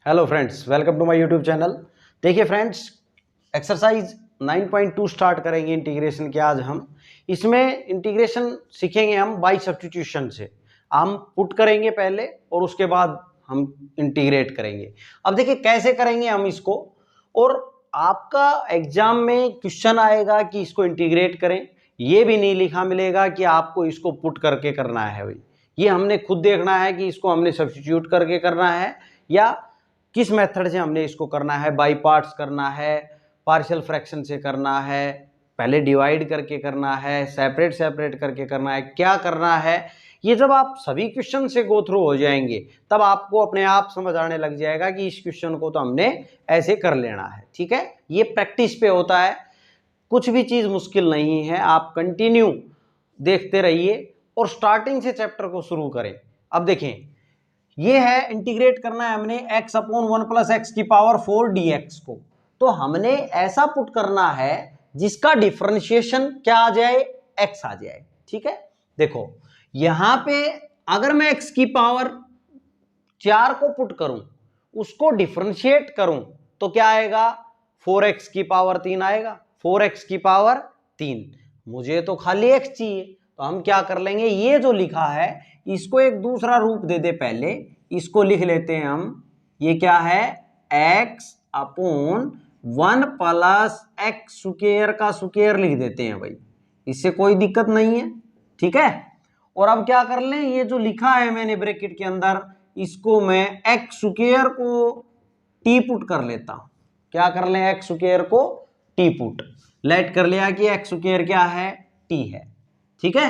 Hello friends, welcome to my YouTube channel. देखिए friends, exercise 9.2 start करेंगे integration के। आज हम इसमें इंटीग्रेशन सीखेंगे हम बाय सब्स्टिट्यूशन से। हम पुट करेंगे पहले और उसके बाद हम इंटीग्रेट करेंगे। अब देखिए कैसे करेंगे हम इसको, और आपका एग्जाम में क्वेश्चन आएगा कि इसको इंटीग्रेट करें, ये भी नहीं लिखा मिलेगा कि आपको इसको पुट करके करना है। भाई ये हमने खुद देखना है कि इसको हमने सब्स्टिट्यूट करके करना है या किस मेथड से हमने इसको करना है। बाई पार्ट्स करना है, पार्शियल फ्रैक्शन से करना है, पहले डिवाइड करके करना है, सेपरेट सेपरेट करके करना है, क्या करना है। ये जब आप सभी क्वेश्चन से गो थ्रू हो जाएंगे तब आपको अपने आप समझ आने लग जाएगा कि इस क्वेश्चन को तो हमने ऐसे कर लेना है। ठीक है, ये प्रैक्टिस पे होता है, कुछ भी चीज मुश्किल नहीं है। आप कंटिन्यू देखते रहिए और स्टार्टिंग से चैप्टर को शुरू करें। अब देखें, ये है इंटीग्रेट करना है हमने x अपॉन 1 प्लस एक्स की पावर 4 dx को। तो हमने ऐसा पुट करना है जिसका डिफरेंशिएशन क्या आ जाए, x आ जाए। ठीक है, देखो यहां पे अगर मैं x की पावर 4 को पुट करूं, उसको डिफरेंशिएट करूं तो क्या आएगा, 4x की पावर 3 आएगा। 4x की पावर 3, मुझे तो खाली x चाहिए, तो हम क्या कर लेंगे, ये जो लिखा है इसको एक दूसरा रूप दे दे। पहले इसको लिख लेते हैं हम, ये क्या है, x upon 1 plus x square का स्क्वायर लिख देते हैं। भाई इससे कोई दिक्कत नहीं है, ठीक है। और अब क्या कर लें, ये जो लिखा है मैंने ब्रैकेट के अंदर, इसको मैं एक्स स्क्वायर को टी पुट कर लेता हूं। क्या कर लें, एक्स स्क्वायर को टी पुट, लेट कर लिया कि एक्स स्क्वायर क्या है, टी है। ठीक है,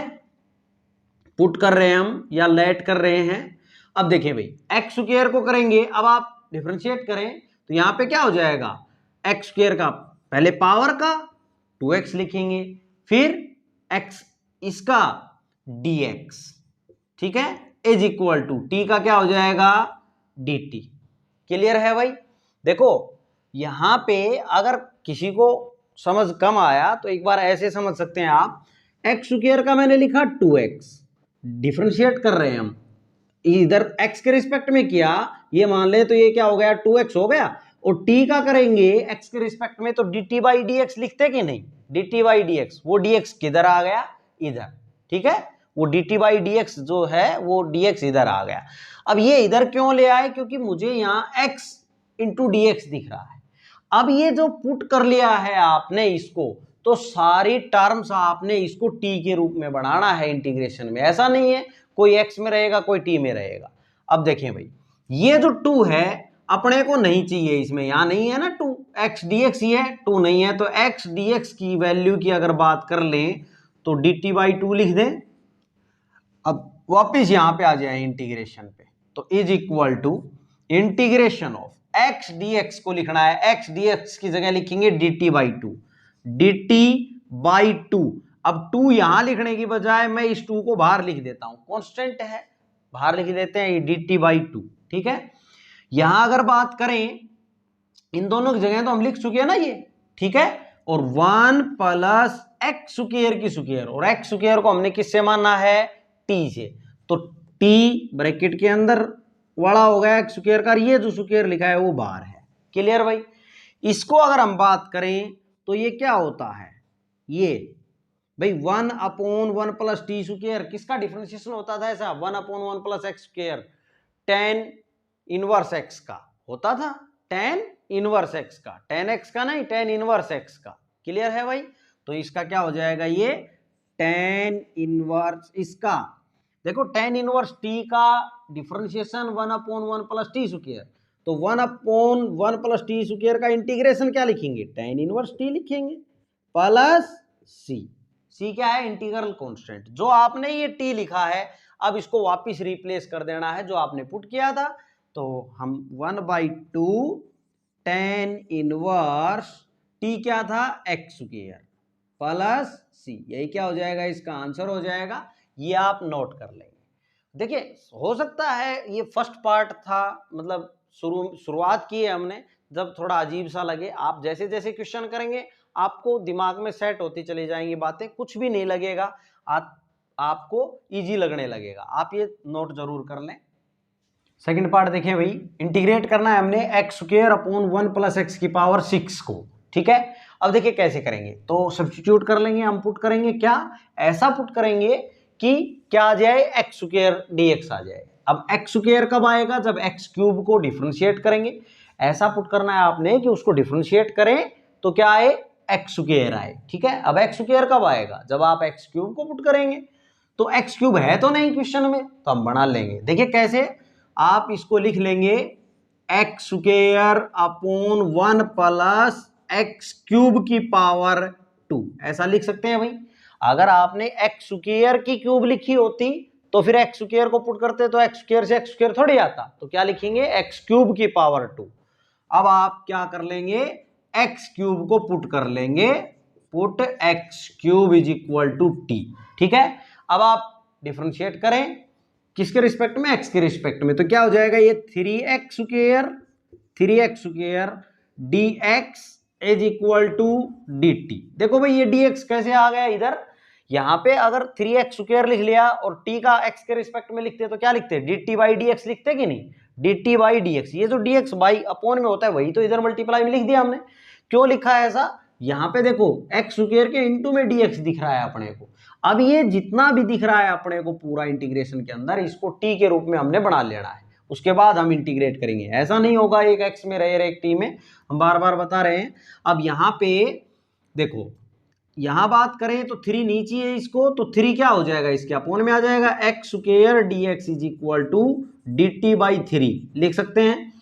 पुट कर रहे हैं हम या लेट कर रहे हैं। अब देखिए भाई, एक्स स्क्वायर को करेंगे, अब आप डिफरेंशिएट करें तो यहां पे क्या हो जाएगा, एक्स स्क्वायर का पहले पावर का 2x लिखेंगे, फिर x इसका dx, ठीक है, इज इक्वल टू टी का क्या हो जाएगा, dt। क्लियर है भाई। देखो यहां पे अगर किसी को समझ कम आया तो एक बार ऐसे समझ सकते हैं आप, एक्स स्क्वायर का मैंने लिखा 2x, डिफरेंशिएट कर रहे हैं हम, इधर x के रिस्पेक्ट में किया, ये मान ले तो ये क्या हो गया, 2x हो गया। और t का करेंगे x के रिस्पेक्ट में तो dt बाई dx लिखते कि नहीं, dt बाई dx, वो dx किधर आ गया, इधर। ठीक है, वो dt बाई dx जो है वो dx इधर आ गया। अब ये इधर क्यों ले आए, क्योंकि मुझे यहाँ x इंटू dx दिख रहा है। अब ये जो पुट कर लिया है आपने इसको, तो सारी टर्म्स आपने इसको t के रूप में बनाना है इंटीग्रेशन में। ऐसा नहीं है कोई x में रहेगा कोई t में रहेगा। अब देखें भाई, ये जो 2 है अपने को नहीं चाहिए, इसमें यहां नहीं है ना 2, x dx ही है, 2 नहीं है। तो x dx की वैल्यू की अगर बात कर लें तो dt बाई 2 लिख दें। अब वापिस यहां पे आ जाए इंटीग्रेशन पे, तो is equal to integration of x dx को लिखना है, x dx की जगह लिखेंगे dt बाई 2, dt बाई 2। अब 2 यहां लिखने की बजाय मैं इस 2 को बाहर लिख देता हूं, कांस्टेंट है बाहर लिख देते हैं, ये dt बाई 2। ठीक है, यहां अगर बात करें इन दोनों की जगह तो हम लिख चुके हैं ना ये, ठीक है। और 1 प्लस एक्स स्क्वायर की स्क्वायर, और एक्स स्क्वायर को हमने किससे माना है, टी से, तो टी ब्रैकेट के अंदर बड़ा हो गया एक्स स्क्वायर का, ये जो स्क्वायर लिखा है वो बाहर है। क्लियर भाई। इसको अगर हम बात करें तो ये क्या होता है, ये भाई 1 अपॉन 1 प्लस टी स्क्वायर, किसका डिफरेंशिएशन होता था ऐसा, 1 upon 1 plus x square, tan inverse x का होता था, tan इनवर्स एक्स का, tan एक्स का नहीं, tan इनवर्स एक्स का। क्लियर है भाई। तो इसका क्या हो जाएगा, ये tan इनवर्स इसका, देखो tan इनवर्स t का differentiation 1 upon 1 plus t square, तो 1 अपॉन 1 प्लस टी स्क्वायर का इंटीग्रेशन क्या लिखेंगे, tan इनवर्स t लिखेंगे, प्लस c क्या है, इंटीग्रल कांस्टेंट। जो आपने ये t लिखा है अब इसको वापस रिप्लेस कर देना है जो आपने पुट किया था। तो हम 1/2 tan इनवर्स t क्या था, x स्क्वायर प्लस c, यही क्या हो जाएगा, इसका आंसर हो जाएगा। ये आप नोट कर लेंगे। देखिए हो सकता है ये फर्स्ट पार्ट था, मतलब शुरुआत की है हमने, जब थोड़ा अजीब सा लगे, आप जैसे जैसे क्वेश्चन करेंगे आपको दिमाग में सेट होती चली जाएंगी बातें, कुछ भी नहीं लगेगा, आपको इजी लगने लगेगा। आप ये नोट जरूर कर लें। सेकंड पार्ट देखें भाई, इंटीग्रेट करना है हमने x square upon 1 plus x की पावर 6 को, ठीक है। अब देखिए कैसे करेंगे, तो सब्स्टिट्यूट कर लेंगे, हम पुट करेंगे क्या, ऐसा पुट करेंगे कि क्या आ जाए, एक्स स्क्वायर dx आ जाए। अब एक्स स्क्वायर कब आएगा, जब एक्स क्यूब को डिफरेंशिएट करेंगे। ऐसा पुट करना है आपने कि उसको डिफरेंशिएट करें तो क्या आए, एक्स स्क्वायर आए, ठीक है। अब एक्स स्क्वायर कब आएगा, जब आप एक्स क्यूब को पुट करेंगे। तो एक्स क्यूब है तो नहीं क्वेश्चन में, तो हम बना लेंगे। देखिए कैसे, आप इसको लिख लेंगे x square upon 1 plus x cube की पावर 2, ऐसा लिख सकते हैं भाई। अगर आपने एक्स स्क्वायर की क्यूब लिखी होती तो फिर एक्स स्क्वायर को पुट करते तो एक्स स्क्वायर से एक्स स्क्वायर थोड़ी आता, तो क्या लिखेंगे, एक्स क्यूब की पावर 2। अब आप क्या कर लेंगे, एक्स क्यूब को पुट कर लेंगे, put x cube is equal to t, ठीक है। अब आप डिफरेंशिएट करें किसके रिस्पेक्ट में, एक्स के रिस्पेक्ट में, तो क्या हो जाएगा, ये 3x square d x is equal to d t. देखो भाई ये dx कैसे आ गया इधर, यहां पे अगर 3x स्क्वायर लिख लिया और t का x के रिस्पेक्ट में लिखते तो क्या लिखते, dt बाई dx लिखते कि नहीं, dt बाई dx। ये जो dx बाई अपॉन में होता है वही तो इधर मल्टीप्लाई में लिख दिया हमने। क्यों लिखा है ऐसा, यहाँ पे देखो एक्स स्क्वायर के इंटू में dx दिख रहा है अपने को। अब ये जितना भी दिख रहा है अपने को पूरा इंटीग्रेशन के अंदर, इसको t के रूप में हमने बना लेना है, उसके बाद हम इंटीग्रेट करेंगे। ऐसा नहीं होगा एक x में रहे एक t में, हम बार बार बता रहे हैं। अब यहाँ पे देखो, यहाँ बात करें तो 3 नीचे है इसको, तो 3 क्या हो जाएगा, इसके अपोन में आ जाएगा, x square d x is equal to d t by 3 लिख सकते हैं।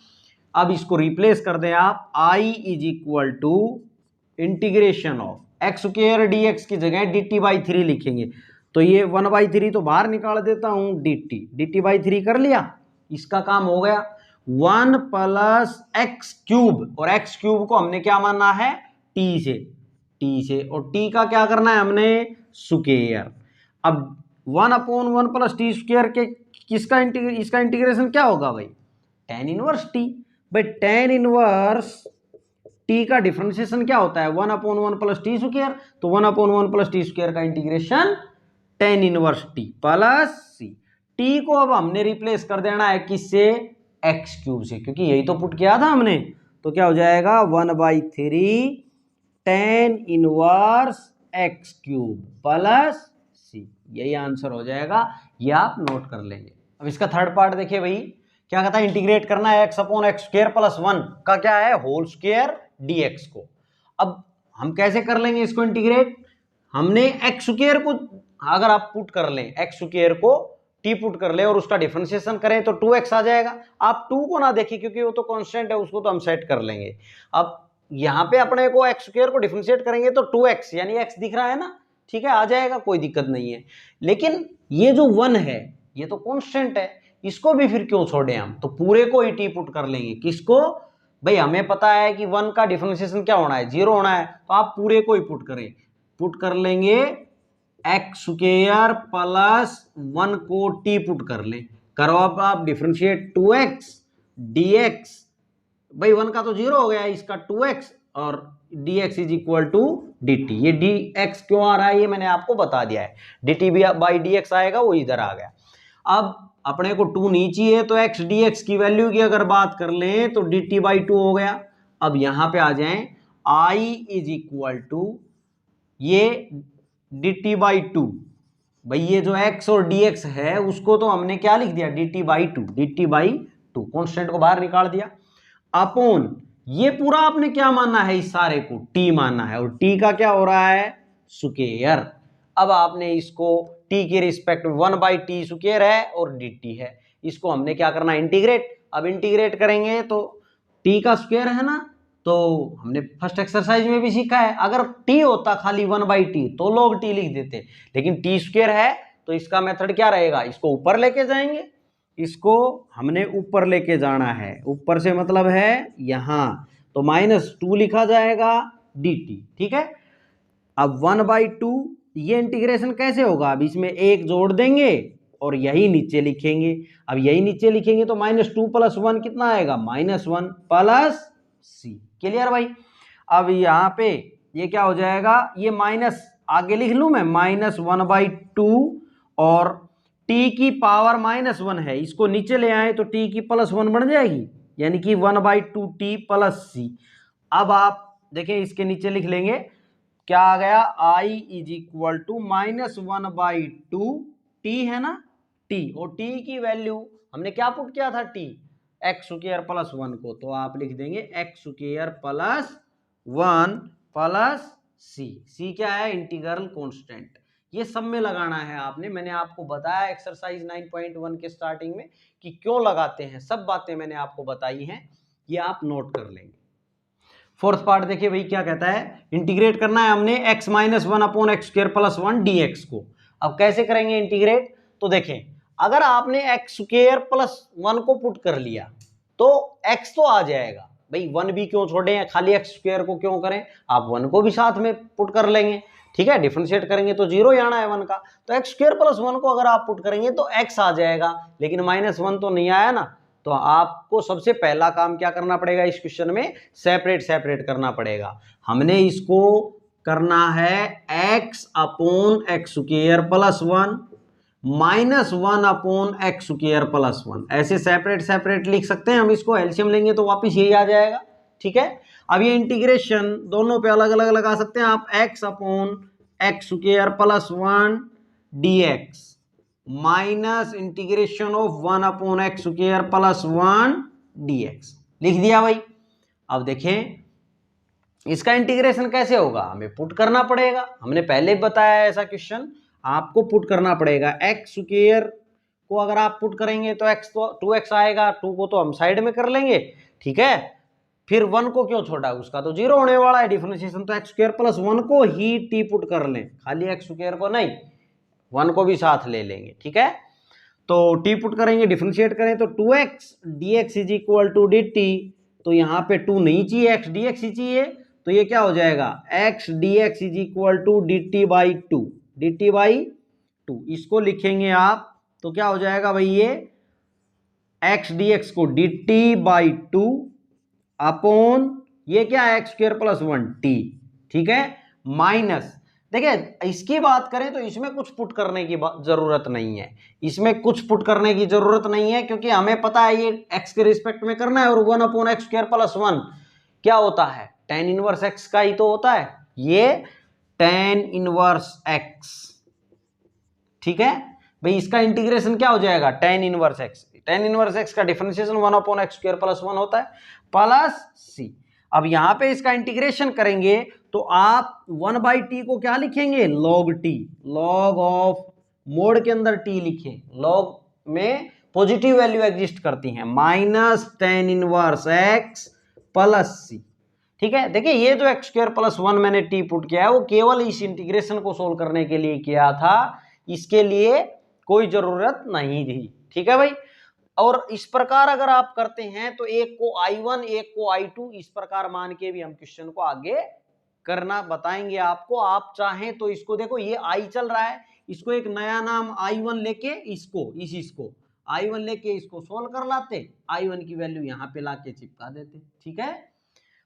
अब इसको रिप्लेस कर दें आप, I is equal to integration of x square d x की जगह डी टी बाई 3 लिखेंगे, तो ये 1/3 तो बाहर निकाल देता हूं, डी टी बाई 3 कर लिया, इसका काम हो गया। 1 प्लस एक्स क्यूब, और एक्स क्यूब को हमने क्या मानना है, टी से, और टी का क्या करना है हमने, स्क्वायर। अब 1/1 प्लस टी स्क्वायर के किसका इसका इंटीग्रेशन क्या होगा भाई, tan इनवर्स टी। भाई tan इनवर्स टी का डिफरेंशिएशन क्या होता है, 1/1 प्लस टी स्क्वायर, तो 1/1 प्लस टी स्क्वायर का integration tan inverse t plus c. T को अब हमने रिप्लेस कर देना है किससे, एक्स क्यूब से, क्योंकि यही तो पुट किया था हमने। तो क्या हो जाएगा, 1/3 tan inverse x cube plus c, यही आंसर हो जाएगा, ये आप नोट कर लेंगे। अब इसका थर्ड पार्ट देखिए भाई, क्या कहता है, इंटीग्रेट करना है x upon x square plus 1 का क्या है, होल स्क्वायर dx को। अब हम कैसे कर लेंगे इसको इंटीग्रेट, हमने एक्स स्क्वायर को अगर आप पुट कर लें, एक्स स्क्वायर को टी पुट कर ले और उसका डिफरेंशिएशन करें तो 2x आ जाएगा। आप 2 को ना देखिए क्योंकि वो तो कांस्टेंट है, उसको तो हम सेट कर लेंगे। अब यहाँ पे अपने को एक्स स्क्वायर को डिफरेंशिएट करेंगे तो 2x, यानी x दिख रहा है ना, ठीक है, आ जाएगा, कोई दिक्कत नहीं है। लेकिन ये जो 1 है ये तो कांस्टेंट है, इसको भी फिर क्यों छोड़े हम, तो पूरे को ही टी पुट कर लेंगे। किसको भाई, हमें पता है कि 1 का डिफरेंशिएशन क्या होना है, 0 होना है, तो आप पूरे को ही पुट करें, पुट कर लेंगे एक्स स्क्वायर प्लस 1 को टी पुट कर लें, करो अब आप डिफरेंशिएट 2x dx, भाई 1 का तो 0 हो गया, इसका 2x, और dx is equal to dt। ये dx क्यों आ रहा है ये मैंने आपको बता दिया है, dt बाई dx आएगा, वो इधर आ गया। अब अपने को 2 नीचे है तो x dx की वैल्यू की अगर बात कर लें तो dt बाई 2 हो गया। अब यहां पे आ जाएं, i इज इक्वल टू ये dt बाई 2, भाई ये जो x और dx है उसको तो हमने क्या लिख दिया, dt बाई 2, कॉन्स्टेंट को बाहर निकाल दिया, अपॉन ये पूरा आपने क्या मानना है, इस सारे को t मानना है, और t का क्या हो रहा है, स्क्वायर। अब आपने इसको t के रिस्पेक्ट में 1/t स्क्वायर है और dt है, इसको हमने क्या करना है, इंटीग्रेट। अब इंटीग्रेट करेंगे तो t का स्क्वायर है ना, तो हमने फर्स्ट एक्सरसाइज में भी सीखा है, अगर t होता खाली 1/t तो लोग t लिख देते, लेकिन t स्क्वायर है तो इसका मेथड क्या रहेगा, इसको ऊपर लेके जाएंगे, इसको हमने ऊपर लेके जाना है, ऊपर से मतलब है यहां, तो -2 लिखा जाएगा dt, ठीक है। अब 1/2 ये इंटीग्रेशन कैसे होगा, अब इसमें एक जोड़ देंगे और यही नीचे लिखेंगे। अब यही नीचे लिखेंगे तो -2 + 1 कितना आएगा, -1 प्लस सी। क्लियर भाई। अब यहाँ पे ये क्या हो जाएगा, ये माइनस आगे लिख लूं मैं, -1/2 और टी की पावर -1 है, इसको नीचे ले आए तो टी की +1 बन जाएगी, यानी कि 1/2 टी प्लस सी। अब आप देखें इसके नीचे लिख लेंगे, क्या आ गया, I is equal to -1/2 t है ना, टी, और टी की वैल्यू हमने क्या पुट किया था, टी एक्स स्क्वायर प्लस 1 को, तो आप लिख देंगे एक्स स्क्वायर प्लस 1 प्लस सी। सी क्या है, इंटीग्रल कांस्टेंट। ये सब में लगाना है आपने, मैंने आपको बताया एक्सरसाइज 9.1 के स्टार्टिंग में कि क्यों लगाते हैं, सब बातें मैंने आपको बताई हैं, ये आप नोट कर लेंगे। फोर्थ पार्ट देखिए भाई क्या कहता है, इंटीग्रेट करना है हमने x - 1/x² + 1 dx को। अब कैसे करेंगे इंटीग्रेट, तो देखें अगर आपने x² + 1 को पुट कर लिया तो x तो आ जाएगा भाई, 1 भी क्यों छोड़े हैं, खाली x² को क्यों करें, आप 1 को भी साथ में पुट कर लेंगे, ठीक है, डिफरेंशिएट करेंगे तो 0 ही आना है 1 का, तो x² + 1 को अगर आप पुट करेंगे तो x आ जाएगा, लेकिन -1 तो नहीं आया ना, तो आपको सबसे पहला काम क्या करना पड़ेगा इस क्वेश्चन में, सेपरेट करना पड़ेगा। हमने इसको करना है x/x² + 1 -1/x² + 1, ऐसे सेपरेट लिख सकते हैं हम इसको, एलसीएम लेंगे तो वापस यही आ जाएगा, ठीक है। अब ये इंटीग्रेशन दोनों पे अलग अलग लगा सकते हैं आप, x/x² + 1 dx minus integration of 1/x² + 1 dx, लिख दिया भाई। अब देखें इसका इंटीग्रेशन कैसे होगा, हमें पुट करना पड़ेगा, हमने पहले बताया ऐसा क्वेश्चन, आपको पुट करना पड़ेगा। x² को अगर आप पुट करेंगे तो x तो 2x आएगा, 2 को तो हम साइड में कर लेंगे, ठीक है, फिर 1 को क्यों छोड़ा, उसका तो 0 होने वाला है डिफरेंशिएशन, तो x² + 1 को ही t पुट कर लें, खाली x² को नहीं, 1 को भी साथ ले लेंगे, ठीक है। तो t पुट करेंगे, डिफरेंशिएट करें तो 2x dx is equal to dt, तो यहाँ पे 2 नहीं चाहिए, x dx ही चाहिए, तो ये क्या हो जाएगा, x dx is equal to dt/2, dt/2, इसको लिखेंगे आप तो क्या हो जाएगा भाई, ये x dx को dt/2 अपॉन ये क्या है x² + 1 t, ठीक है, माइनस, देखिए इसकी बात करें तो इसमें कुछ पुट करने की जरूरत नहीं है, इसमें कुछ पुट करने की जरूरत नहीं है, क्योंकि हमें पता है ये x के रिस्पेक्ट में करना है, और 1/x² + 1 क्या होता है, tan इनवर्स x का ही तो होता है, ये tan इनवर्स x, ठीक है भाई, इसका इंटीग्रेशन क्या हो जाएगा, tan इनवर्स x का डिफरेंशिएशन 1/x² + 1 होता है प्लस c। अब यहां पे इसका इंटीग्रेशन करेंगे तो आप 1/t को क्या लिखेंगे, log t, log of mode के अंदर t लिखें, log में पॉजिटिव वैल्यू एग्जिस्ट करती हैं, -tan inverse x plus c, ठीक है। देखिए ये जो x² + 1 मैंने t पुट किया है वो केवल इस इंटीग्रेशन को सोल्व करने के लिए किया था, इसके लिए कोई जरूरत नहीं थी, ठीक है भाई। और इस प्रकार अगर आप करते हैं तो एक को I1 एक को I2 इस प्रकार मान के भी हम क्वेश्चन को आगे करना बताएंगे आपको, आप चाहें तो इसको देखो, ये I चल रहा है, इसको एक नया नाम I1 लेके इसको I1 लेके इसको सोल्व कर लाते, I1 की वैल्यू यहाँ पे लाके चिपका देते, ठीक है।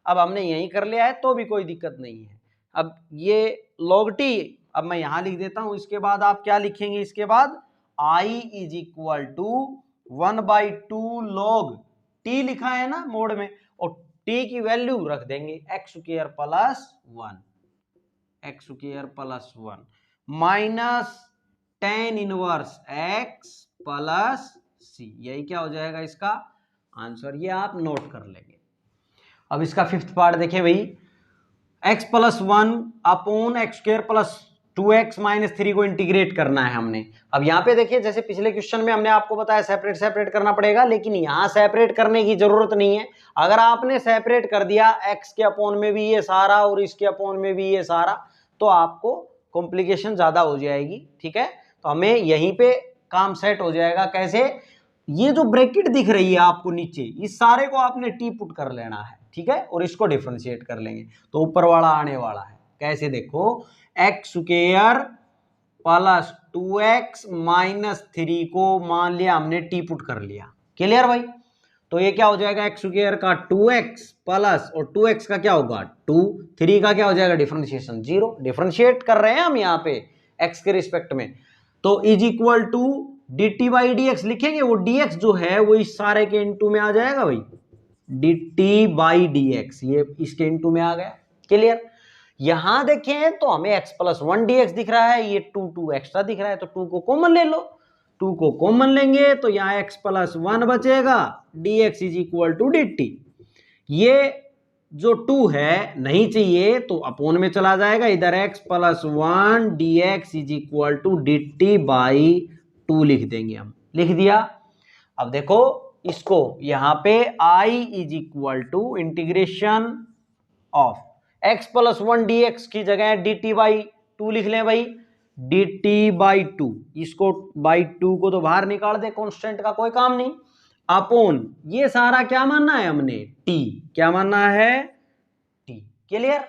अब हमने यही कर लिया है तो भी कोई दिक्कत नहीं है। अब ये log t अब मैं यहां लिख देता हूं, इसके बाद आप क्या लिखेंगे, इसके बाद I is equal to 1/2 log t लिखा है ना मोड में, और t की वैल्यू रख देंगे x² + 1 minus tan inverse x plus c, यही क्या हो जाएगा इसका आंसर, ये आप नोट कर लेंगे। अब इसका फिफ्थ पार्ट देखिए भाई, x + 1 अपॉन x² + 2x - 3 को इंटीग्रेट करना है हमने। अब यहाँ पे देखिए जैसे पिछले क्वेश्चन में हमने आपको बताया सेपरेट करना पड़ेगा, लेकिन यहाँ सेपरेट करने की जरूरत नहीं है। अगर आपने सेपरेट कर दिया x के अपॉन में भी ये सारा और इसके अपॉन में भी ये सारा, तो आपको कॉम्प्लिकेशन ज्यादा हो जाएगी, ठीक है। तो हमें यहीं पे काम सेट हो जाएगा, कैसे, ये जो ब्रैकेट दिख रही है आपको नीचे, इस सारे को आपने t पुट कर लेना है, ठीक है, और इसको डिफरेंशिएट कर लेंगे तो ऊपर वाला आने वाला है, कैसे देखो, x² + 2x - 3 को मान लिया हमने t पुट कर लिया, क्लियर भाई। तो ये क्या हो जाएगा, x² का 2x प्लस और 2x का क्या होगा 2, 3 का क्या हो जाएगा डिफरेंशिएशन 0, डिफरेंशिएट कर रहे हैं हम यहाँ पे x के रिस्पेक्ट में, तो is equal to d t by d x लिखेंगे, वो डी एक्स जो है वो इस सारे के इनटू में आ जाएगा भाई, D t by d x, ये इसके इनटू में आ गया। क्लियर। यहां देखें तो हमें x plus one d x दिख रहा है, ये टू एक्स्ट्रा दिख रहा है, तो 2 को कॉमन ले लो। 2 को कॉमन लेंगे तो यहाँ x प्लस वन बचेगा, d x is equal to d t. ये जो 2 है नहीं चाहिए तो अपोन में चला जाएगा, इधर x plus one d x is equal to d t by 2 लिख देंगे हम। लिख दिया। अब देखो इसको यहां पे i is equal to integration of x plus one d x की जगह डी टी बाई 2 लिख लें भाई, डी टी बाई 2, इसको बाई 2 को तो बाहर निकाल दे, कांस्टेंट का कोई काम नहीं, अपोन ये सारा क्या मानना है हमने, t, क्या मानना है, t। क्लियर।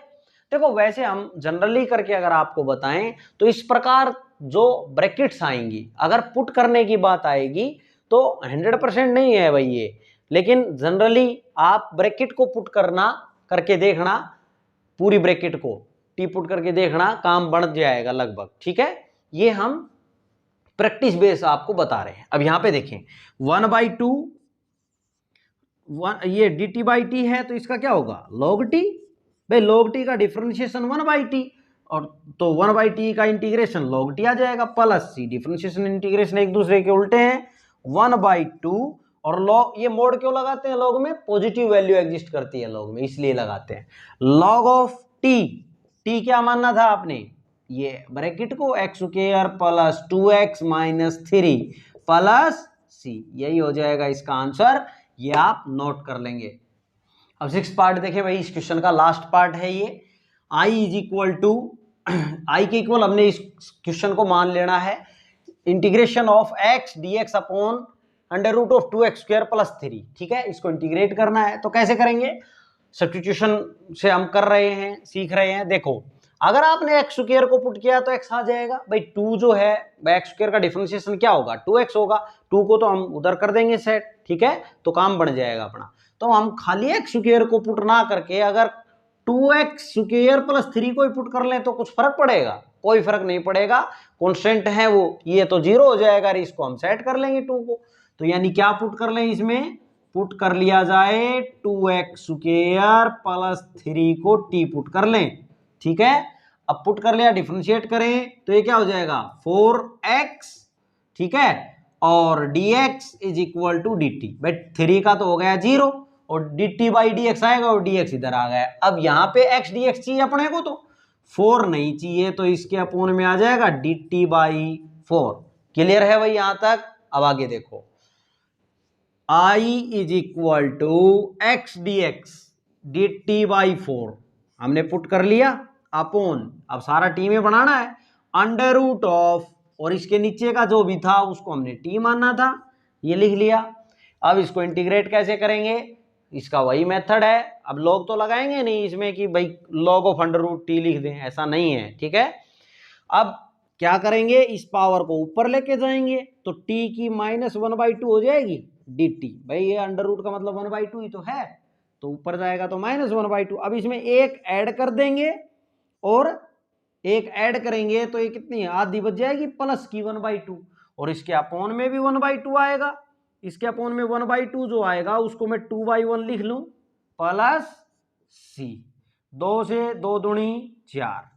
देखो वैसे हम जनरली करके अगर आपको बताएं तो इस प्रकार जो ब्रैकेट्स आएंगी, अगर पुट करने की बात आएगी तो 100% नहीं है भाई ये, लेकिन जनरली आप ब्रैकेट को पुट करके देखना, पूरी ब्रैकेट को टी पुट करके देखना, काम बन जाएगा लगभग। ठीक है, ये हम प्रैक्टिस बेस आपको बता रहे हैं। अब यहां पे देखें 1/2, ये डी टी बाई टी है तो इसका क्या होगा, लॉग टी। भाई लॉग टी का डिफरेंशिएशन 1/t, और तो 1/t का इंटीग्रेशन लॉग टी आ जाएगा, प्लस सी, डिफरेंशिएशन इंटीग्रेशन एक दूसरे के उल्टे हैं, 1/2 और लॉग, ये मोड क्यों लगाते हैं लॉग में, पॉजिटिव वैल्यू एग्जिस्ट करती है लॉग में इसलिए लगाते हैं। लॉग ऑफ टी, टी क्या मानना था आपने, ये ब्रैकेट को x square plus 2x minus 3 plus c, यही हो जाएगा इसका आंसर, ये आप नोट कर लेंगे। अब 6 पार्ट देखें भाई, इस क्वेश्चन का लास्ट पार्ट है ये। i is equal to, I के इक्वल हमने इस क्वेश्चन को मान लेना है integration of x dx upon under root of 2x square plus 3। ठीक है, इसको इंटीग्रेट करना है तो कैसे करेंगे, सब्स्टिट्यूशन से हम कर रहे हैं, सीख रहे हैं। देखो अगर आपने x स्क्वायर को पुट किया तो x आ जाएगा भाई, 2 जो है x स्क्वायर का डिफरेंशिएशन क्या होगा, 2x होगा, 2 को तो हम उधर कर देंगे सेट। ठीक है, तो काम बन जाएगा अपना। तो हम खाली x स्क्वायर को पुट ना करके अगर 2x स्क्वायर प्लस 3 को ही पुट कर लें तो कुछ फर्क पड़ेगा, कोई फर्क नहीं पड़ेगा, कांस्टेंट है वो, ये तो 0 हो जाएगा, इसको हम सेट कर लेंगे 2 को। तो यानी क्या पुट कर लें, इसमें पुट कर लिया जाए 2x स्क्वायर प्लस 3 को t पुट कर लें। ठीक है, अब पुट कर लिया, डिफरेंशिएट करें तो ये क्या हो जाएगा 4x। ठीक है, और dx is equal to dt, भाई 3 का तो हो गया 0 और dt बाई dx आएगा और dx इधर आ गया। अब यहाँ पे x dx चाहिए अपने को, तो 4 नहीं चाहिए, तो इसके अपोन में आ जाएगा dt बाई 4। क्लियर है भाई यहाँ तक। अब आगे देखो, i is equal to x dx dt by 4 हमने पुट कर लिया, अपोन, अब सारा टी में बनाना है, अंडर रूट ऑफ, और इसके नीचे का जो भी था उसको हमने टी मानना था, ये लिख लिया। अब इसको इंटीग्रेट कैसे करेंगे, इसका वही मेथड है। अब लॉग तो लगाएंगे नहीं इसमें कि भाई log of under root t लिख दें, ऐसा नहीं है। ठीक है, अब क्या करेंगे, इस पावर को ऊपर लेके जाएंगे तो टी की -1/2 हो जाएगी dt। भाई ये अंडर रूट का मतलब 1/2 ही तो है, तो ऊपर जाएगा तो -1/2। अब इसमें एक ऐड कर देंगे और एक ऐड करेंगे तो ये कितनी है, आधी बच जाएगी, प्लस की 1/2, और इसके अपोन में भी 1/2 आएगा, इसके अपोन में 1/2 जो आएगा उसको मैं 2/1 लिख लूं, प्लस सी, 2 से 2 दूनी 4,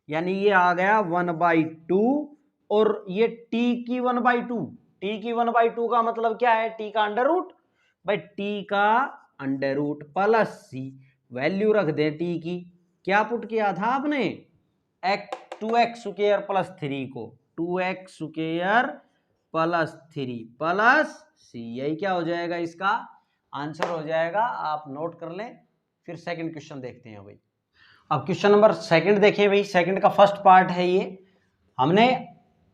यानी ये आ गया 1/2, और ये t की 1/2, t की 1/2 का मतलब क्या है, t का अंडर रूट, भाई t का अंडर रूट प्लस सी, वैल्यू रख दें t की, क्या पुट किया था आपने, 2x स्क्वायर प्लस 3 को, 2x square plus 3 plus c, यही क्या हो जाएगा, इसका आंसर हो जाएगा। आप नोट कर लें। फिर सेकंड क्वेश्चन देखते हैं भाई। अब क्वेश्चन नंबर सेकंड देखें भाई, सेकंड का फर्स्ट पार्ट है ये, हमने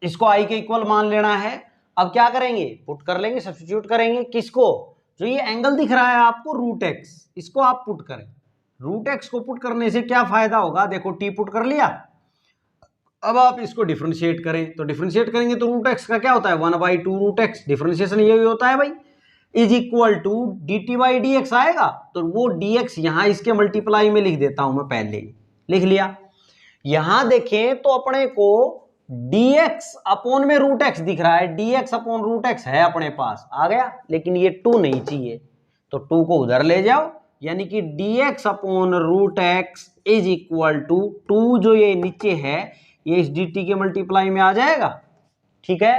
इसको i के इक्वल मान लेना है। अब क्या करेंगे, पुट कर लेंगे, सब्स्टिट्यूट करेंगे, किसको, जो ये एंगल दिख रहा है आपको रूट एक्स, इसको आप पुट करें। रूट एक्स को पुट करने से क्या फायदा होगा, देखो टी पुट कर लिया, अब आप इसको डिफरेंशिएट करें, तो डिफरेंशिएट करेंगे तो रूट एक्स का क्या होता है, 1/2 रूट एक्स, डिफरेंशिएशन यही होता है भाई, is equal to dt by d x आएगा, तो वो dx यहां इसके मल्टीप्लाई में लिख देता हूं मैं, पहले ही लिख लिया। यहां देखें तो अपने को dx अपॉन में रूट एक्स दिख रहा है, dx अपॉन रूट एक्स है अपने पास, आ गया, लेकिन ये 2 नहीं चाहिए, तो 2 को उधर ले जाओ, यानी कि dx upon root x is equal to 2 जो ये नीचे है ये इस dt के मल्टीप्लाई में आ जाएगा। ठीक है,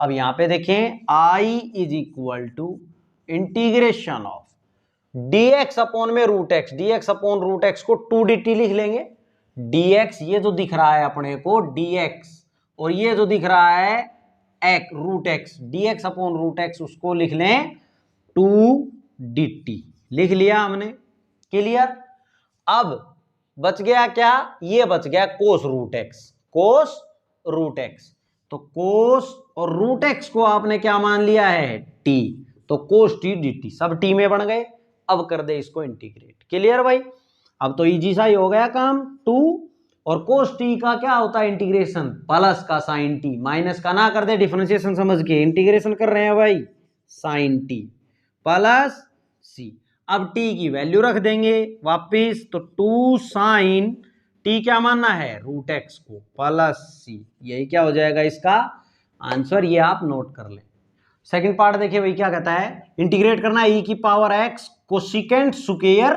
अब यहां पे देखें I is equal to integration of dx upon में root x, dx upon root x को 2 dt लिख लेंगे, dx ये जो दिख रहा है अपने को dx और ये जो दिख रहा है x root x, dx upon root x उसको लिख लें 2 dt, लिख लिया हमने, क्लियर। अब बच गया क्या, ये बच गया कोस रूट एक्स, कोस रूट एक्स, तो कोस और रूट एक्स को आपने क्या मान लिया है t, तो कोस t dt सब t में बन गए। अब कर दे इसको इंटीग्रेट, क्लियर भाई, अब तो इजी सा ही हो गया काम। 2 और कोस t का क्या होता है इंटीग्रेशन, प्लस का साइन t, माइनस का ना कर दे, डिफरेंशिएशन समझ के इंटीग्रेशन कर रहे हैं भाई, साइन t प्लस c। अब t की वैल्यू रख देंगे वापिस, तो 2 साइन t क्या मानना है रूट एक्स को प्लस c, यही क्या हो जाएगा इसका आंसर, ये आप नोट कर लें। सेकंड पार्ट देखिए भाई क्या कहता है, इंटीग्रेट करना है e की power x cosecant square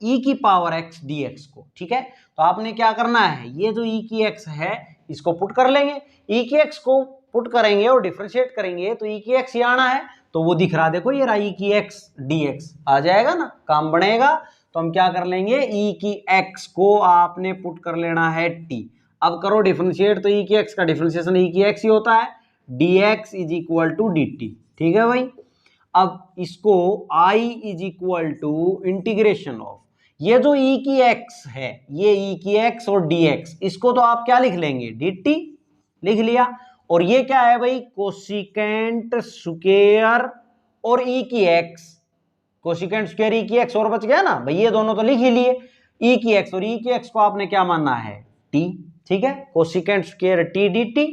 e की पावर x dx को। ठीक है, तो आपने क्या करना है, ये जो e की x है इसको पुट कर लेंगे, e की x को पुट करेंगे और डिफरेंशिएट करेंगे तो e की x ये आना है, तो वो दिख रहा देखो ये रहा e की x dx आ जाएगा ना, काम बनेगा। तो हम क्या कर लेंगे, e की x को आपने पुट कर लेना है t, अब करो डिफरेंशिएट, तो e की x का डिफरेंशिएशन e की x ही होता है, dx is equal to dt। ठीक है भाई, अब इसको I is equal to integration of ये जो e की x है, ये e की x और dx, इसको तो आप क्या लिख लेंगे dt, लिख लिया, और ये क्या है भाई कोसिकेंट स्क्वायर और e की x, कोसिकेंट स्क्वायर e की x और बच गया ना भाई, ये दोनों तो लिख ही लिए, e की x और e की x को आपने क्या मानना है t। ठीक है, कोसिकेंट स्क्वायर t dt,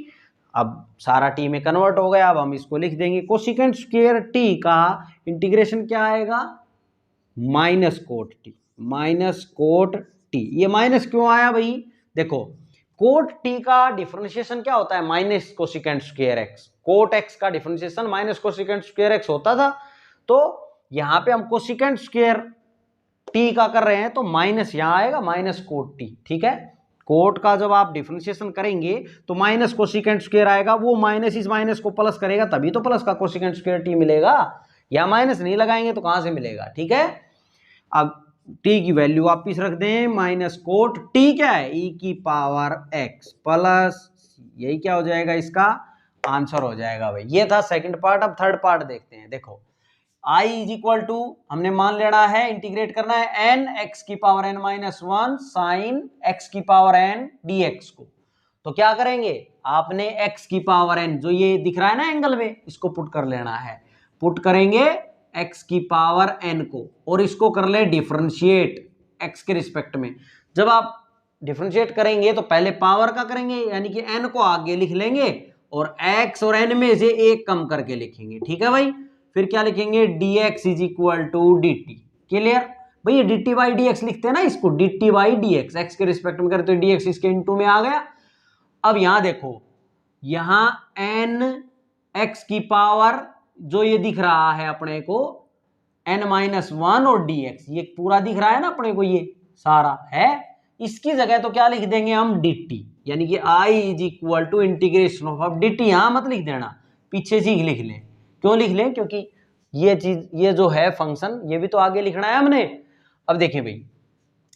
अब सारा टी में कन्वर्ट हो गया, अब हम इसको लिख देंगे कोसिकेंट स्क्वायर टी का इंटीग्रेशन क्या आएगा minus cot T, minus cot T. ये माइनस क्यों आया भाई, देखो कोट टी का डिफरेंशिएशन क्या होता है minus cosecant square x, cot x का differentiation minus cosecant square x होता था, तो यहां पे हम कोसिकेंट स्क्वायर टी का कर रहे हैं तो माइनस यहां आएगा माइनस कोट टी। ठीक है, कोट का जब आप डिफरेंशिएशन करेंगे तो माइनस कोसिकेंट स्क्वायर आएगा, वो माइनस इस माइनस को प्लस करेगा तभी तो प्लस का कोसिकेंट स्क्वायर टी मिलेगा, या माइनस नहीं लगाएंगे तो कहां से मिलेगा। ठीक है, अब टी की वैल्यू वापिस रख दें, माइनस कोट टी क्या है e की पावर x प्लस, यही क्या हो जाएगा इसका आंसर हो जाएगा भाई। ये था सेकंड पार्ट। अब थर्ड पार्ट देखते हैं, देखो I इज इक्वल टू हमने मान लेना है, इंटीग्रेट करना है n x की power n minus 1 sine x की पावर n dx को, तो क्या करेंगे आपने x की पावर n जो ये दिख रहा है ना एंगल में, इसको पुट कर लेना है, पुट करेंगे x की पावर n को और इसको कर ले डिफरेंशिएट x के रिस्पेक्ट में। जब आप डिफरेंशिएट करेंगे तो पहले पावर का करेंगे, यानी कि n को आगे लिख लेंगे और x और n में से एक कम करके लिखेंगे। ठीक है भाई, फिर क्या लिखेंगे dx is equal to dt, clear भाई, ये dt बाई dx लिखते हैं ना इसको, dt बाई dx x के रिस्पेक्ट में करते dx इसके इनटू में आ गया। अब यहां देखो, यहां n x की पावर जो ये दिख रहा है अपने को n माइनस 1 और dx, ये पूरा दिख रहा है ना अपने को, ये सारा है, इसकी जगह तो क्या लिख देंगे हम dt, यानी कि I is equal to integration of dt, यहां मत लिख देना, पीछे से ही लिख लें। क्यों लिख लें, क्योंकि ये चीज ये जो है फंक्शन ये भी तो आगे लिखना है हमने। अब देखें भाई,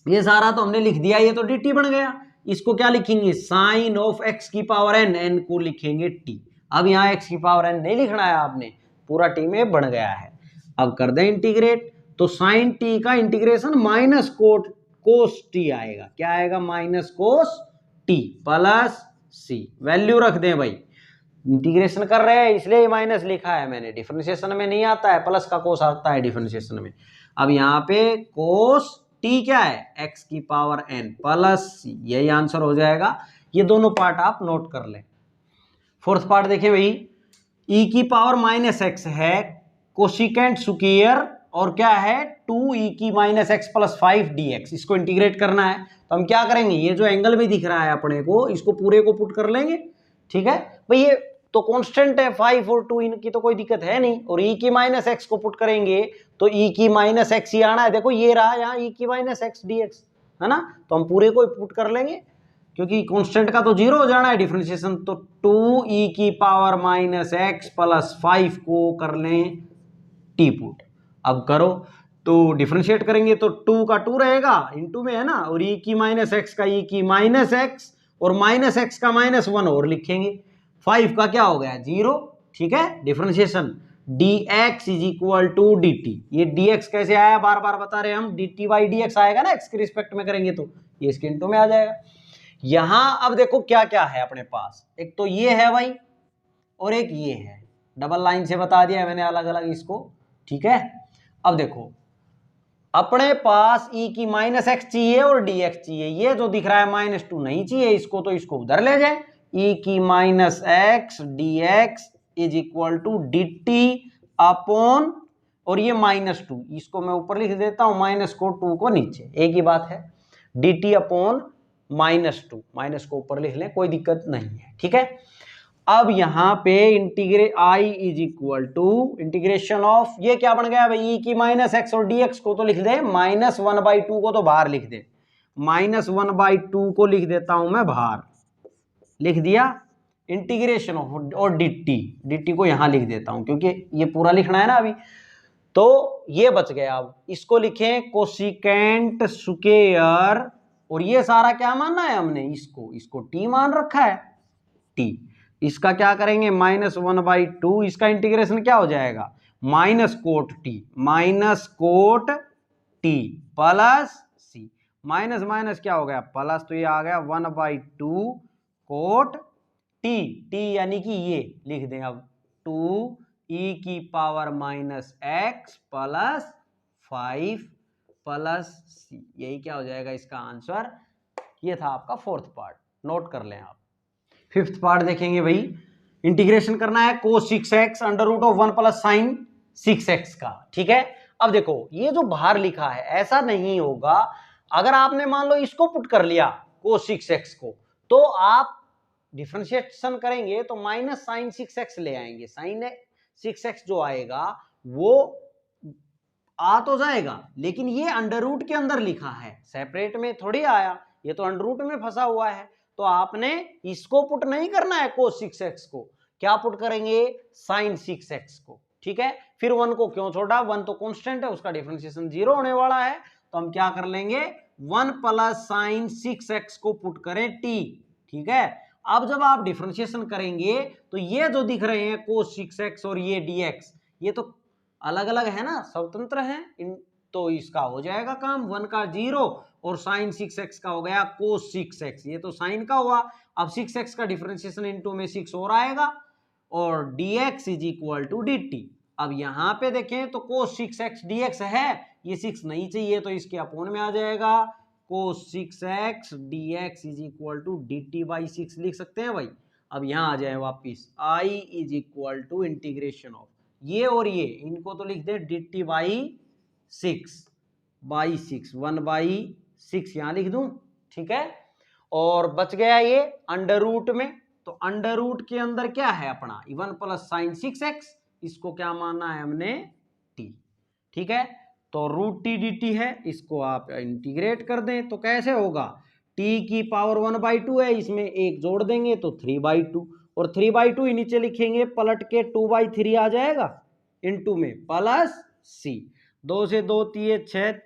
ये सारा तो हमने लिख दिया, ये तो dt बन गया, इसको क्या लिखेंगे साइन ऑफ x की पावर n, n को लिखेंगे t। अब यहाँ x की पावर n नहीं लिखना है आपने, पूरा t में बन गया है। अब कर दें इंटीग्रेट, तो साइन t का इंटीग्रेशन माइनस कोस t आएगा, क्या आएगा minus cos t plus c, value रख दें भाई, इंटीग्रेशन कर रहे हैं इसलिए माइनस लिखा है मैंने, डिफरेंशिएशन में नहीं आता है, प्लस का कोस आता है डिफरेंशिएशन में। अब यहाँ पे कोस टी क्या है x की पावर n प्लस c, यही आंसर हो जाएगा। ये दोनों पार्ट आप नोट कर लें। फोर्थ पार्ट देखें भाई, e की पावर माइनस x है कोसिकेंट स्क्वायर और क्या है 2e की माइनस x प्लस 5 dx, इसको इंटीग्रेट करना है, तो हम क्या करेंगे, ये जो एंगल में दिख रहा है अपने को, इसको पूरे को पुट कर लेंगे, ठीक है भाई, ये तो कांस्टेंट है 5 और 2, इनकी तो कोई दिक्कत है नहीं। और e की माइनस एक्स को पुट करेंगे तो e की माइनस एक्स ही आना है, देखो ये रहा यहाँ e की माइनस एक्स dx, है ना, तो हम पूरे को पुट कर लेंगे क्योंकि कांस्टेंट का तो 0 हो जाना है डिफरेंशिएशन। तो 2e की पावर माइनस एक्स प्लस 5 को कर लें t पुट। अब करो तो डिफरेंशिएट करेंगे तो 2 का 2 रहेगा, इनटू में है ना, और e की माइनस एक्स का e की माइनस एक्स और माइनस एक्स का -1 और लिखेंगे, 5 का क्या हो गया 0, ठीक है। Differentiation dx is equal to dt, ये dx कैसे आया बार बार बता रहे हम, dt बाई dx आएगा ना, x के रिस्पेक्ट में करेंगे तो ये इसके इनटू में आ जाएगा। यहां अब देखो क्या क्या है अपने पास, एक तो ये है भाई और एक ये है, डबल लाइन से बता दिया है मैंने अलग अलग इसको, ठीक है। अब देखो अपने पास e की माइनस एक्स चाहिए और dx चाहिए, ये जो दिख रहा है -2 नहीं चाहिए इसको, तो इसको उधर ले जाए, e की minus x dx is equal to dt upon, और ये -2 इसको मैं ऊपर लिख देता हूं, माइनस को 2 को नीचे, एक ही बात है, dt अपॉन -2, माइनस को ऊपर लिख लें कोई दिक्कत नहीं है, ठीक है। अब यहां पे integrate i is equal to integration of, ये क्या बन गया भाई, e की माइनस एक्स और dx को तो लिख दे, -1/2 को तो बाहर लिख दे, -1/2 को लिख देता हूं मैं बाहर, लिख दिया, इंटीग्रेशन ऑफ और dt को यहां लिख देता हूं क्योंकि ये पूरा लिखना है ना अभी, तो ये बच गया। अब इसको लिखें कोसिकेंट स्क्वायर, और ये सारा क्या मानना है हमने, इसको t मान रखा है, t, इसका क्या करेंगे -1/2, इसका इंटीग्रेशन क्या हो जाएगा minus cot t plus c, minus minus क्या हो गया प्लस, तो ये आ गया 1/2 कोट t यानी कि ये लिख दें अब 2e की power minus x plus 5 plus c, यही क्या हो जाएगा इसका आंसर। ये था आपका फोर्थ पार्ट, नोट कर लें आप। फिफ्थ पार्ट देखेंगे भाई, इंटीग्रेशन करना है cos 6x √1 plus sign 6x का, ठीक है। अब देखो ये जो बाहर लिखा है ऐसा नहीं होगा, अगर आपने मान लो इसको पुट कर लिया cos 6x को, तो आप डिफरेंशिएशन करेंगे तो माइनस साइन 6x ले आएंगे, साइन 6x जो आएगा वो आ तो जाएगा, लेकिन ये अंडर रूट के अंदर लिखा है, सेपरेट में थोड़ी आया, ये तो अंडर रूट में फंसा हुआ है, तो आपने इसको पुट नहीं करना है cos 6x को, क्या पुट करेंगे sin 6x को, ठीक है। फिर 1 को क्यों छोड़ा, 1 तो कांस्टेंट है, उसका डिफरेंशिएशन 0 होने वाला है, तो हम क्या कर लेंगे 1 प्लस sin 6x को पुट करें t, ठीक है। अब जब आप डिफरेंशिएशन करेंगे तो ये जो दिख रहे हैं cos 6x और ये dx, ये तो अलग अलग है ना, स्वतंत्र है, तो इसका हो जाएगा काम, 1 का 0 और sin 6x का हो गया cos 6x, ये तो sin का हुआ, अब 6x का डिफरेंशिएशन इनटू में 6 और आएगा, और dx is equal to dt। अब यहां पे देखें तो cos 6x dx है, ये 6 नहीं चाहिए तो इसके अपोन में आ जाएगा, cos 6x dx is equal to dt by 6 लिख सकते हैं भाई। अब यहां आ जाए वापिस, i is equal to integration of ये और ये, इनको तो लिख दे dt बाई 6 1/6 यहां लिख दूं, ठीक है। और बच गया ये अंडर रूट में, तो अंडर रूट के अंदर क्या है अपना 1 प्लस साइन 6x, इसको क्या मानना है हमने t, ठीक है। तो √t dt है, इसको आप इंटीग्रेट कर दें तो कैसे होगा, t की पावर 1/2 है, इसमें एक जोड़ देंगे तो 3/2, और 3/2 ही नीचे लिखेंगे, पलट के 2/3 आ जाएगा, इनटू में प्लस c, 2 से 2 3 6,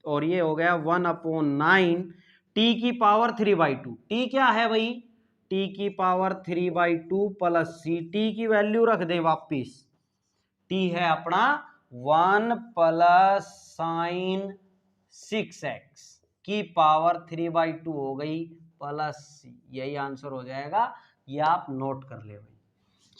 और ये हो गया 1/9 t की पावर 3/2, t क्या है भाई t की पावर 3/2 प्लस c, t की वैल्यू रख दें वापिस, t है अपना 1 प्लस साइन 6x की पावर 3/2 हो गई प्लस c, यही आंसर हो जाएगा, ये आप नोट कर ले भाई।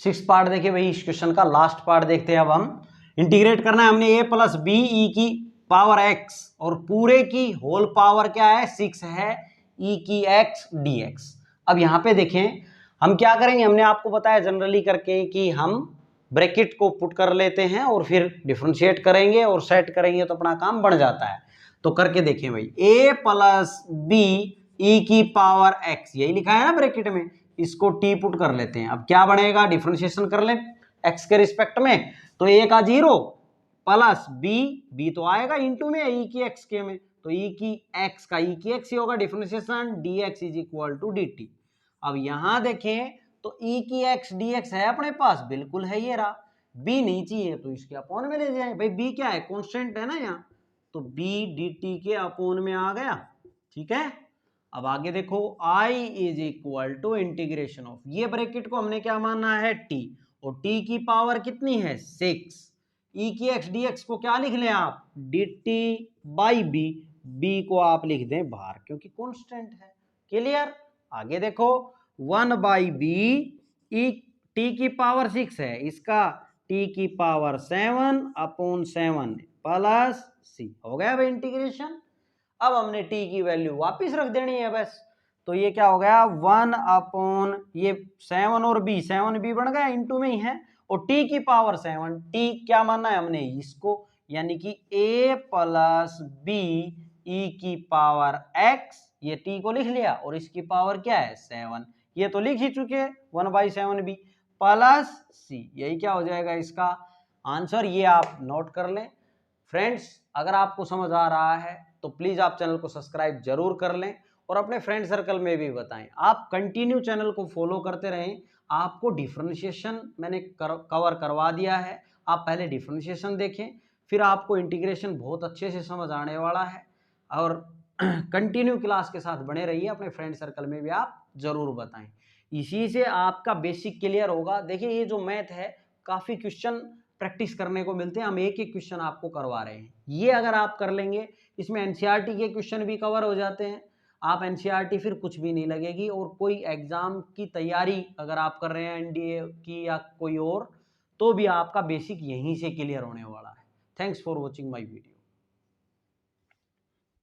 6 पार्ट देखिए भाई इस क्वेश्चन का, लास्ट पार्ट देखते हैं अब हम। इंटीग्रेट करना है हमने a प्लस बी ई की पावर x, और पूरे की होल पावर क्या है 6 है, e की x dx। अब यहाँ पे देखें हम क्या करेंगे, हमने आपको बताया जनरली करके कि हम ब्रैकेट को पुट कर लेते हैं और फिर डिफरेंशिएट करेंगे और सेट करेंगे तो अपना काम बन जाता है। तो करके देखें भाई, a प्लस बी ई की पावर x, यही लिखा है ना ब्रैकेट में, इसको टी पुट कर लेते हैं। अब क्या बनेगा, डिफरेंशिएशन कर लें एक्स के रिस्पेक्ट में, तो ए का 0 प्लस बी तो आएगा इंटू में ई की एक्स के में, तो ई की एक्स का ई की एक्स ही होगा, differentiation dx is equal to dt। अब यहां देखें तो ई की एक्स dx है अपने पास, बिल्कुल है, ये रहा। बी नहीं चाहिए तो इसके अपोन में ले जाए, भाई बी क्या है, कांस्टेंट है ना यहाँ, तो बी dt के अपोन में आ गया, ठीक है। अब आगे देखो i is equal to integration of, ये ब्रैकेट को हमने क्या मानना है, t, और t की पावर कितनी है 6, e की x dx को क्या लिख लें आप, dt बाई b, b को आप लिख दें बाहर क्योंकि कांस्टेंट है, क्लियर। आगे देखो 1 बाई बी, ई टी की पावर 6 है, इसका t की पावर 7 अपॉन 7 प्लस c, हो गया भाई इंटीग्रेशन। अब हमने t की वैल्यू वापस रख देनी है बस, तो ये क्या हो गया 1 अपॉन ये 7 और b, 7b बन गया, इंटू में ही है, और t की पावर 7, t क्या मानना है हमने इसको, यानी कि a प्लस बी ई की पावर x, ये t को लिख लिया, और इसकी पावर क्या है 7, ये तो लिख ही चुके 1/7b प्लस c, यही क्या हो जाएगा इसका आंसर, ये आप नोट कर लें। फ्रेंड्स अगर आपको समझ आ रहा है तो प्लीज आप चैनल को सब्सक्राइब जरूर कर लें और अपने फ्रेंड सर्कल में भी बताएं, आप कंटिन्यू चैनल को फॉलो करते रहें। आपको डिफरेंशिएशन मैंने कवर करवा दिया है, आप पहले डिफरेंशिएशन देखें, फिर आपको इंटीग्रेशन बहुत अच्छे से समझ आने वाला है, और कंटिन्यू क्लास के साथ बने रहिए, अपने फ्रेंड सर्कल में भी आप जरूर बताएं, इसी से आपका बेसिक क्लियर होगा। देखिए ये जो मैथ है काफ़ी क्वेश्चन प्रैक्टिस करने को मिलते हैं, हम एक एक क्वेश्चन आपको करवा रहे हैं, ये अगर आप कर लेंगे, इसमें एनसीईआरटी के क्वेश्चन भी कवर हो जाते हैं, आप एनसीईआरटी फिर कुछ भी नहीं लगेगी, और कोई एग्जाम की तैयारी अगर आप कर रहे हैं एनडीए की या कोई और, तो भी आपका बेसिक यहीं से क्लियर होने वाला है। Thanks for watching my video.